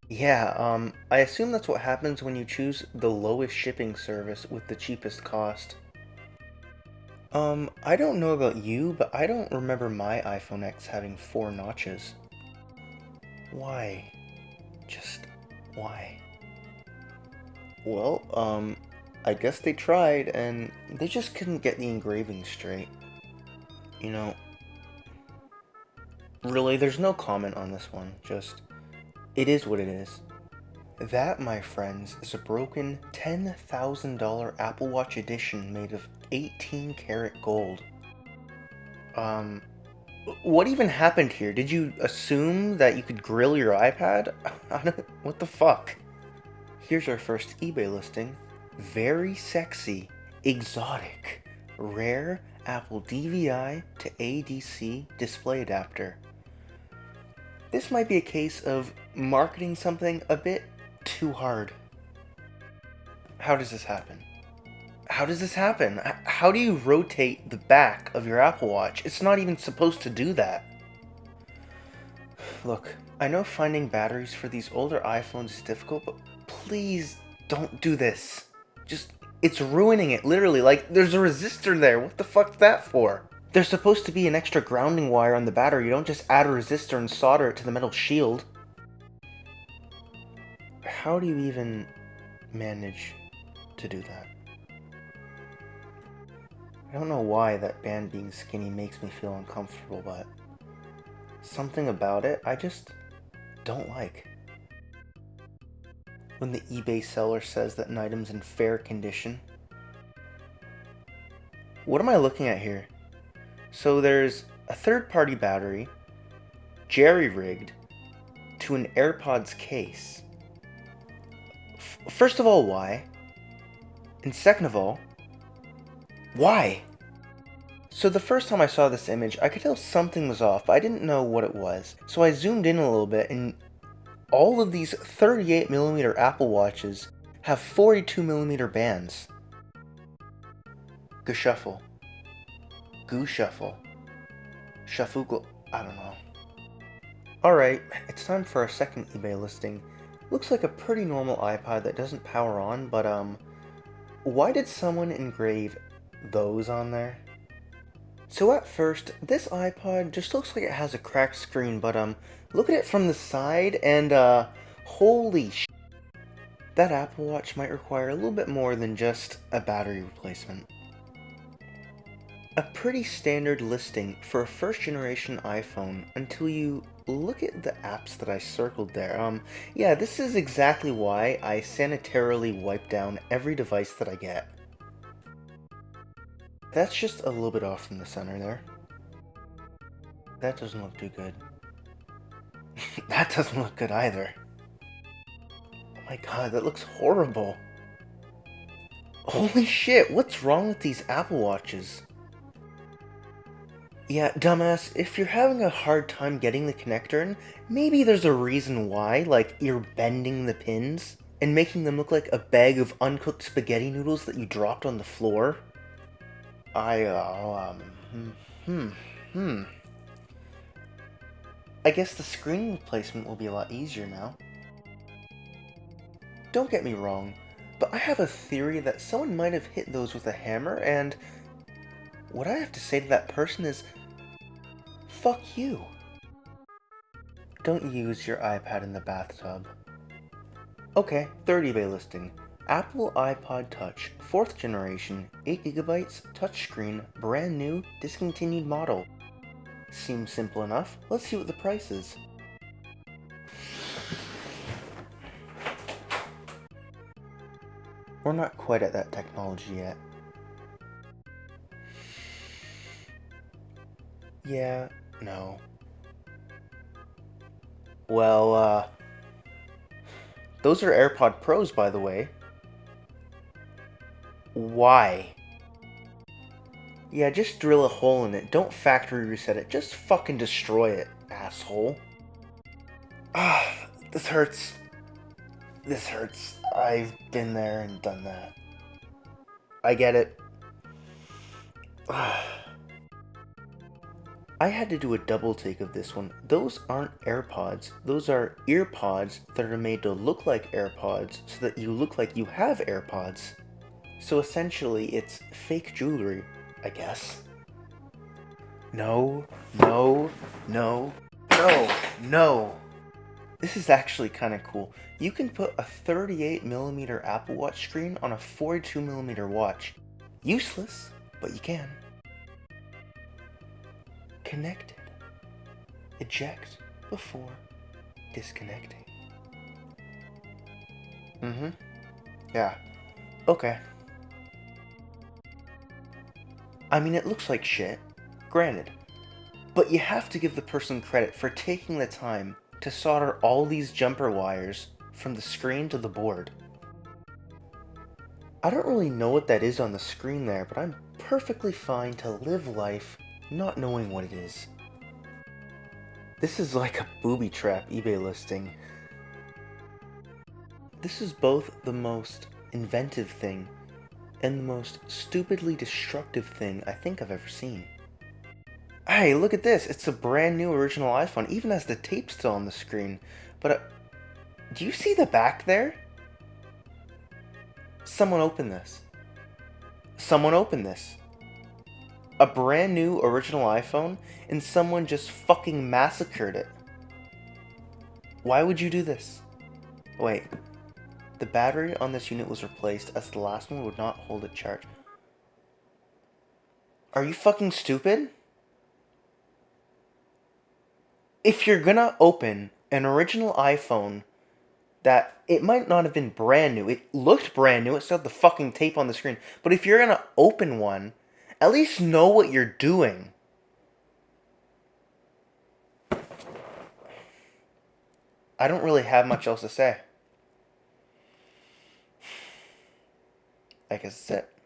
Yeah, I assume that's what happens when you choose the lowest shipping service with the cheapest cost. I don't know about you, but I don't remember my iPhone X having 4 notches. Why? Just why? Well, I guess they tried and they just couldn't get the engraving straight. You know, really, there's no comment on this one, just, it is what it is. That, my friends, is a broken $10,000 Apple Watch edition made of 18 karat gold. Um, what even happened here? Did you assume that you could grill your iPad? What the fuck? Here's our first eBay listing. Very sexy, exotic, rare Apple DVI to ADC display adapter. This might be a case of marketing something a bit too hard. How does this happen? How does this happen? How do you rotate the back of your Apple Watch? It's not even supposed to do that. Look, I know finding batteries for these older iPhones is difficult, but please don't do this. Just, it's ruining it, literally. Like, there's a resistor there. What the fuck's that for? There's supposed to be an extra grounding wire on the battery. You don't just add a resistor and solder it to the metal shield. How do you even manage to do that? I don't know why that band being skinny makes me feel uncomfortable, but something about it I just don't like. When the eBay seller says that an item's in fair condition. What am I looking at here? So there's a third-party battery, jerry-rigged, to an AirPods case. First of all, why? And second of all, why? So the first time I saw this image, I could tell something was off, but I didn't know what it was. So I zoomed in a little bit, and all of these 38mm Apple Watches have 42mm bands. Geshuffle. Goo shuffle. Shuffle. I don't know. Alright, it's time for our second eBay listing. Looks like a pretty normal iPod that doesn't power on, but why did someone engrave those on there? So at first, this iPod just looks like it has a cracked screen, but look at it from the side and holy sh**. That Apple Watch might require a little bit more than just a battery replacement. A pretty standard listing for a first generation iPhone until you look at the apps that I circled there. Yeah, this is exactly why I sanitarily wipe down every device that I get. That's just a little bit off from the center there. That doesn't look too good. That doesn't look good either. Oh my god, that looks horrible. Holy shit, what's wrong with these Apple Watches? Yeah, dumbass, if you're having a hard time getting the connector in, maybe there's a reason why, like you're bending the pins and making them look like a bag of uncooked spaghetti noodles that you dropped on the floor. Hmm, hmm, hmm. I guess the screen replacement will be a lot easier now. Don't get me wrong, but I have a theory that someone might have hit those with a hammer, and what I have to say to that person is, fuck you. Don't use your iPad in the bathtub. Okay, third eBay listing. Apple iPod Touch, 4th generation, 8GB, touchscreen, brand new, discontinued model. Seems simple enough. Let's see what the price is. We're not quite at that technology yet. Yeah, no. Well, those are AirPod Pros, by the way. Why? Yeah, just drill a hole in it. Don't factory reset it. Just fucking destroy it, asshole. Ah, this hurts. This hurts. I've been there and done that. I get it. I had to do a double take of this one. Those aren't AirPods. Those are earpods that are made to look like AirPods so that you look like you have AirPods. So essentially, it's fake jewelry, I guess. No, no, no, no, no. This is actually kind of cool. You can put a 38mm Apple Watch screen on a 42mm watch. Useless, but you can. Connected. Eject before disconnecting. Mm-hmm. Yeah. Okay. I mean, it looks like shit. Granted. But you have to give the person credit for taking the time to solder all these jumper wires from the screen to the board. I don't really know what that is on the screen there, but I'm perfectly fine to live life not knowing what it is. This is like a booby trap eBay listing. This is both the most inventive thing and the most stupidly destructive thing I think I've ever seen. Hey, look at this! It's a brand new original iPhone, even has the tape still on the screen. But, do you see the back there? Someone open this. Someone open this. A brand new original iPhone, and someone just fucking massacred it. Why would you do this? Wait. The battery on this unit was replaced as the last one would not hold a charge. Are you fucking stupid? If you're gonna open an original iPhone that it might not have been brand new, it looked brand new, it still had the fucking tape on the screen, but if you're gonna open one, at least know what you're doing. I don't really have much else to say. I guess that's it.